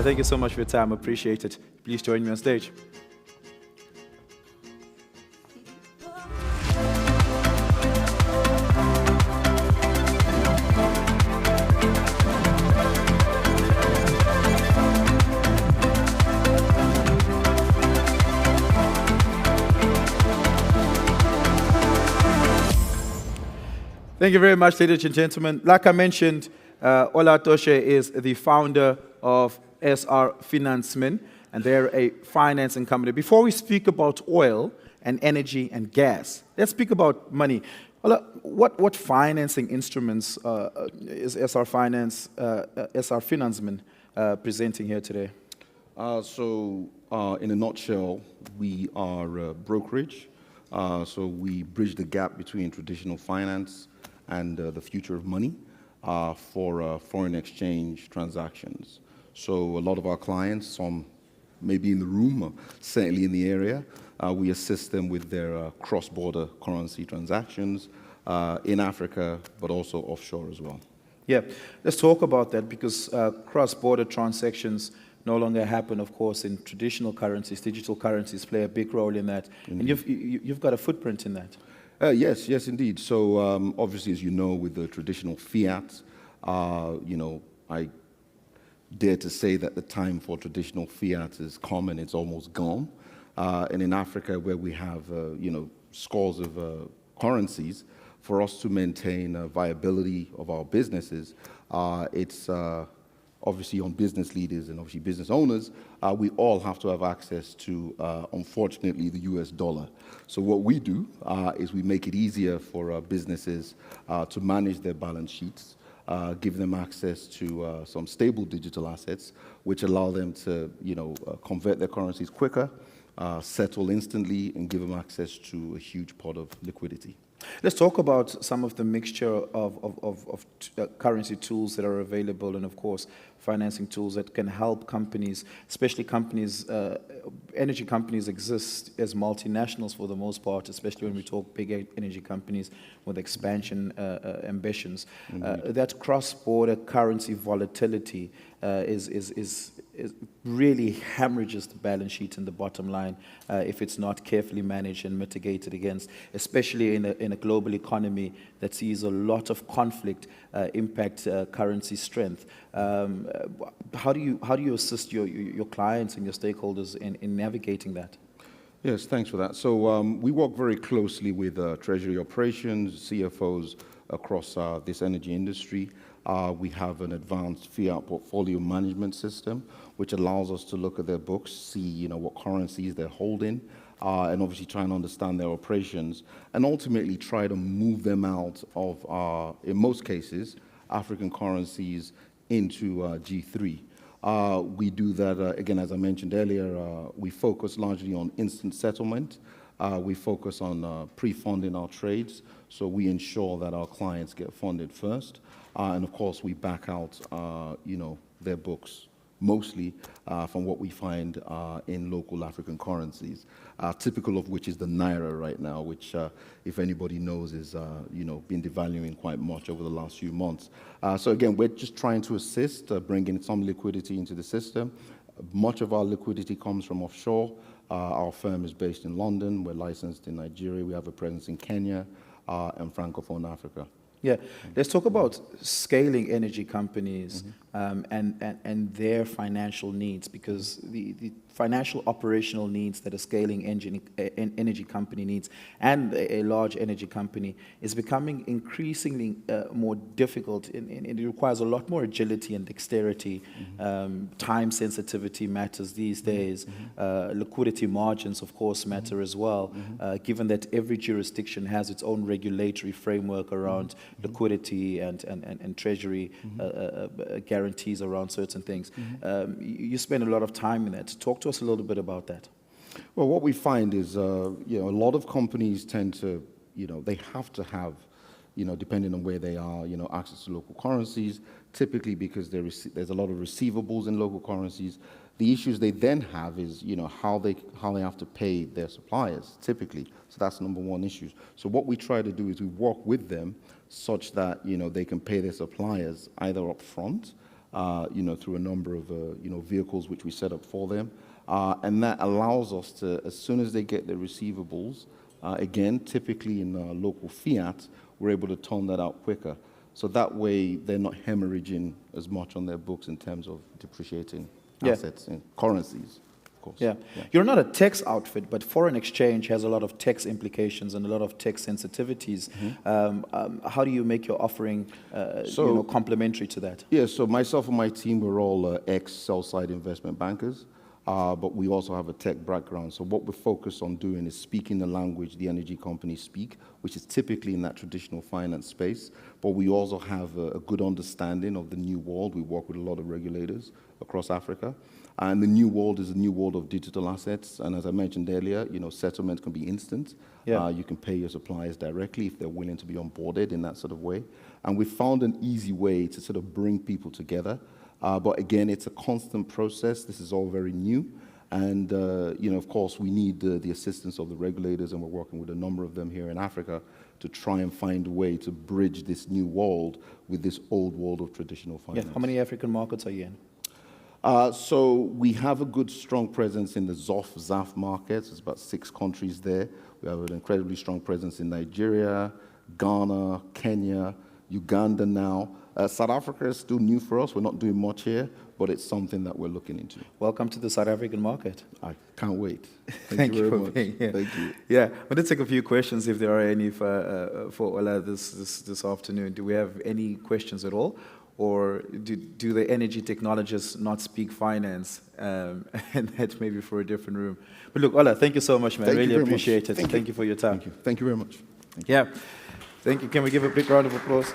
thank you so much for your time. Appreciate it. Please join me on stage. Thank you very much, ladies and gentlemen. Like I mentioned, Ola Atose is the founder of SR Finanzmann, and they're a financing company. Before we speak about oil and energy and gas, let's speak about money. Ola, what financing instruments is SR Finanzmann presenting here today? In a nutshell, we are a brokerage. So we bridge the gap between traditional finance and the future of money for foreign exchange transactions. So a lot of our clients, some maybe in the room or certainly in the area, we assist them with their cross-border currency transactions in Africa, but also offshore as well. Yeah, let's talk about that, because cross-border transactions no longer happen, of course, in traditional currencies. Digital currencies play a big role in that. Mm-hmm. And you've got a footprint in that. Yes, indeed. So obviously, as you know, with the traditional fiat, I dare to say that the time for traditional fiat is common. It's almost gone. And in Africa, where we have, scores of currencies, for us to maintain viability of our businesses, it's obviously on business leaders and obviously business owners, we all have to have access to, unfortunately, the US dollar. So what we do is we make it easier for businesses to manage their balance sheets, give them access to some stable digital assets, which allow them to, convert their currencies quicker, settle instantly, and give them access to a huge pot of liquidity. Let's talk about some of the mixture of currency tools that are available, and of course financing tools that can help companies, especially companies, energy companies exist as multinationals for the most part, especially when we talk big energy companies with expansion ambitions. That cross-border currency volatility is really hemorrhages the balance sheet and the bottom line if it's not carefully managed and mitigated against, especially in a global economy that sees a lot of conflict impact currency strength. How do you assist your clients and your stakeholders in navigating that? Yes, thanks for that. So we work very closely with treasury operations, CFOs across this energy industry. We have an advanced fiat portfolio management system, which allows us to look at their books, see what currencies they're holding, and obviously try and understand their operations, and ultimately try to move them out of, in most cases, African currencies into G3. We do that, again, as I mentioned earlier, we focus largely on instant settlement. We focus on pre-funding our trades, so we ensure that our clients get funded first. And of course, we back out, their books, mostly from what we find in local African currencies, typical of which is the Naira right now, which, if anybody knows, is, been devaluing quite much over the last few months. So again, we're just trying to assist, bringing some liquidity into the system. Much of our liquidity comes from offshore. Our firm is based in London. We're licensed in Nigeria. We have a presence in Kenya and Francophone Africa. Yeah, let's talk about scaling energy companies and their financial needs, because the financial operational needs that a scaling energy company needs and a large energy company is becoming increasingly more difficult. It requires a lot more agility and dexterity. Time sensitivity matters these days. Liquidity margins, of course, matter as well, given that every jurisdiction has its own regulatory framework around liquidity and treasury guarantees around certain things. You spend a lot of time in that. Talk to us a little bit about that. Well, what we find is, a lot of companies tend to, they have to have, depending on where they are, access to local currencies, typically because there's a lot of receivables in local currencies. The issues they then have is, how they have to pay their suppliers, typically. So that's number one issue. So what we try to do is we work with them such that, they can pay their suppliers either up front through a number of, vehicles which we set up for them. And that allows us to, as soon as they get their receivables, again, typically in local fiat, we're able to turn that out quicker. So that way, they're not hemorrhaging as much on their books in terms of depreciating assets and currencies, of course. Yeah. You're not a tax outfit, but foreign exchange has a lot of tax implications and a lot of tax sensitivities. How do you make your offering complementary to that? Yeah, so myself and my team, we're all ex-sell-side investment bankers. But we also have a tech background. So what we're focused on doing is speaking the language the energy companies speak, which is typically in that traditional finance space. But we also have a good understanding of the new world. We work with a lot of regulators across Africa. And the new world is a new world of digital assets. And as I mentioned earlier, settlement can be instant. Yeah. You can pay your suppliers directly if they're willing to be onboarded in that sort of way. And we found an easy way to sort of bring people together. But again, it's a constant process. This is all very new. And, of course, we need the assistance of the regulators, and we're working with a number of them here in Africa to try and find a way to bridge this new world with this old world of traditional finance. Yeah. How many African markets are you in? So we have a good, strong presence in the ZAF markets. There's about 6 countries there. We have an incredibly strong presence in Nigeria, Ghana, Kenya, Uganda now. South Africa is still new for us. We're not doing much here, but it's something that we're looking into. Welcome to the South African market. I can't wait. Thank you very for much. being here. Thank you. Yeah, I'm going to take a few questions if there are any for Ola this afternoon. Do we have any questions at all? Or do the energy technologists not speak finance? And that maybe for a different room. But look, Ola, thank you so much, man. I really appreciate it. Thank you for your time. Thank you very much. Yeah. Thank you. Can we give a big round of applause?